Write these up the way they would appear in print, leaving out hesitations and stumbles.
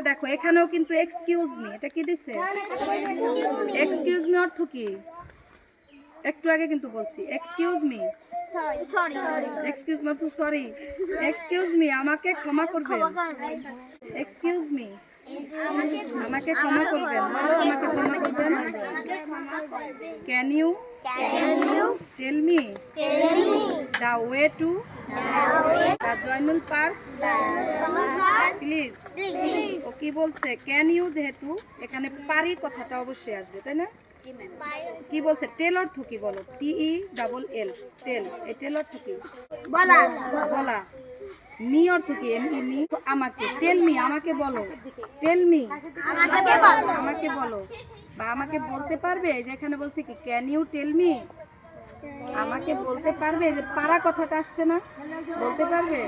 দেখো এখানেও কিন্তু এক্সকিউজ মি, এটা কি দিছে? এক্সকিউজ মি অর্থ কি? একটু আগে কিন্তু বলছি এক্সকিউজ মি, এক্সকিউজ মি অর্থ সরি। এক্সকিউজ মি আমাকে ক্ষমা করবেন, এক্সকিউজ মি আমাকে ক্ষমা করবেন, বলো আমাকে ক্ষমা করবেন। Can you tell me the way to the Zainul park please. ও কি বলছে? ক্যান ইউ, যেহেতু এখানে পারি কথাটা অবশ্যই আসবে, তাই না? কি বলছে? টেল অর্থ কি বলো? TELL টেল, এই টেল অর্থ কি? বলা। বলা। মি অর্থ কি? মি আমাকে। টেল মি আমাকে বলো, টেল মি আমাকে বলো বা আমাকে বলতে পারবে। যেখানে বলছে কি ক্যান ইউ টেল মি, আমাকে বলতে পারবে। যে পারা কথাটা আসছে না, বলতে পারবে।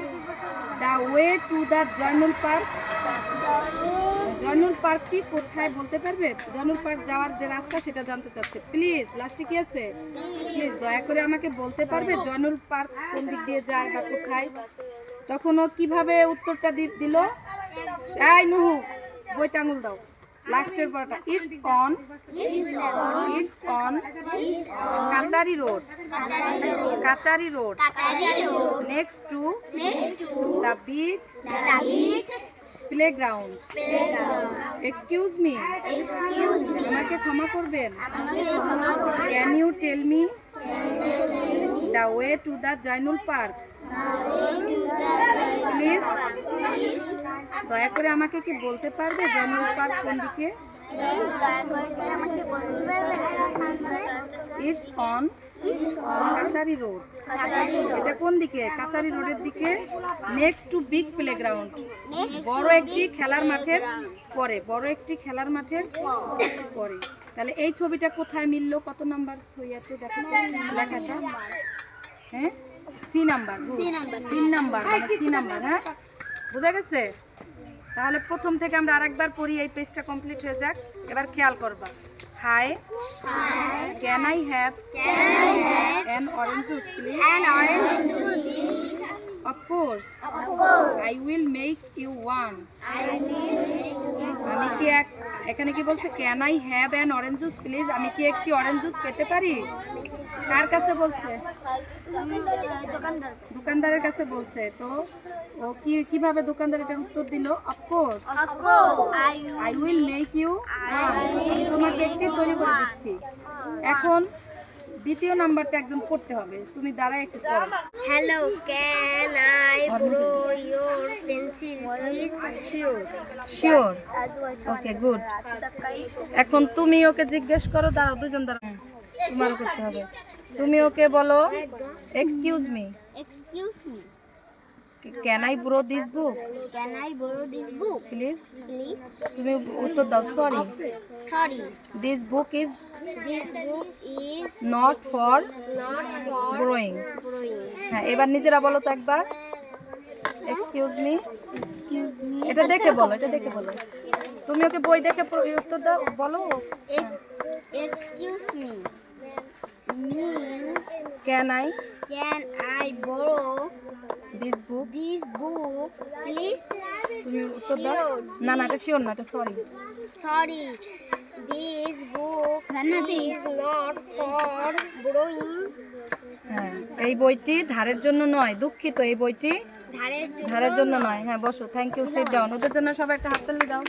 The way to the Zainul park, Zainul পার্কটি কোথায় বলতে পারবে? জয়নুল পার্ক যাওয়ার যে রাস্তা সেটা জানতে চাচ্ছে। প্লিজ, লাস্টে কি আছে? প্লিজ দয়া করে আমাকে বলতে পারবে জয়নুল পার্ক কোন দিক দিয়ে যায় বা কোথায়? তখন ও কিভাবে উত্তরটা দিল? এই নুহু বইতে আঙুল দাও, লাস্টের পরটা। It's on Kachari road, Kachari road next to the big playground. Excuse me আমাকে ক্ষমা করবেন। Can you tell me the way to the Zainul park please. দয়া করে আমাকে কি বলতে পারবে জয়নুল পার্ক কোন দিকে? ইটস অন কাচারি রোড, এটা কোন দিকে? কাচারি রোডের দিকে। নেক্সট টু বিগ প্লেগ্রাউন্ড, বড় একটি খেলার মাঠের পরে, বড় একটি খেলার মাঠের পরে। তাহলে এই ছবিটা কোথায় মিললো? কত নাম্বার ছবিতে দেখো লেখাটা? হ্যাঁ, সি নাম্বার। 3 নাম্বার, মানে সি নাম্বার। হ্যাঁ, বোঝা গেছে? তাহলে প্রথম থেকে আমরা আরেকবার পড়ি, এই পেজটা কমপ্লিট হয়ে যাক। এবার খেয়াল করবা। Hi, can I have an orange juice please? Of course, I will make you one. আমি কি এখানে কি বলছে? Can I have an orange juice please? আমি কি একটি অরেঞ্জ জুস পেতে পারি? কার কাছে বলছে? দোকানদারের কাছে বলছে। তো ও কিভাবে দোকানদার এটার উত্তর দিল? Of course I will make you one, আমি তোমাকে একটি তৈরি করে দিচ্ছি। এখন দ্বিতীয় নাম্বারটা একজন পড়তে হবে। তুমি দাঁড়ায় একটু পড়ো। Hello, can I borrow your pencil please? Sure, okay, good. এখন তুমি ওকে জিজ্ঞেস করো। দাঁড়াও, দুজন দাঁড়াও, তোমারও করতে হবে। তুমি ওকে বলো excuse me, can I borrow this book Can I borrow this book please? please? তুমি উত্তর দাও sorry, Sorry, this book is this book is not for not for borrowing। borrowing. হ্যাঁ, এবার নিজেরা বলো তো একবার এক্সকিউজ মি। এটা দেখে বলো, এটা দেখে বলো। তুমি ওকে বই দেখে উত্তর দাও, বলো। Excuse me, mean can I can I borrow this book, this book please? তুমি উত্তর দাও। না না, এটা শিওর না, এটা sorry. Sorry, this book is not for borrowing. হ্যাঁ, এই বইটি ধারের জন্য নয়, দুঃখিত, এই বইটি ধারের ধারের জন্য নয়। হ্যাঁ, বসো, থ্যাংক ইউ, সিট ডাউন। ওদের জন্য সবাই একটা হাততালি দাও।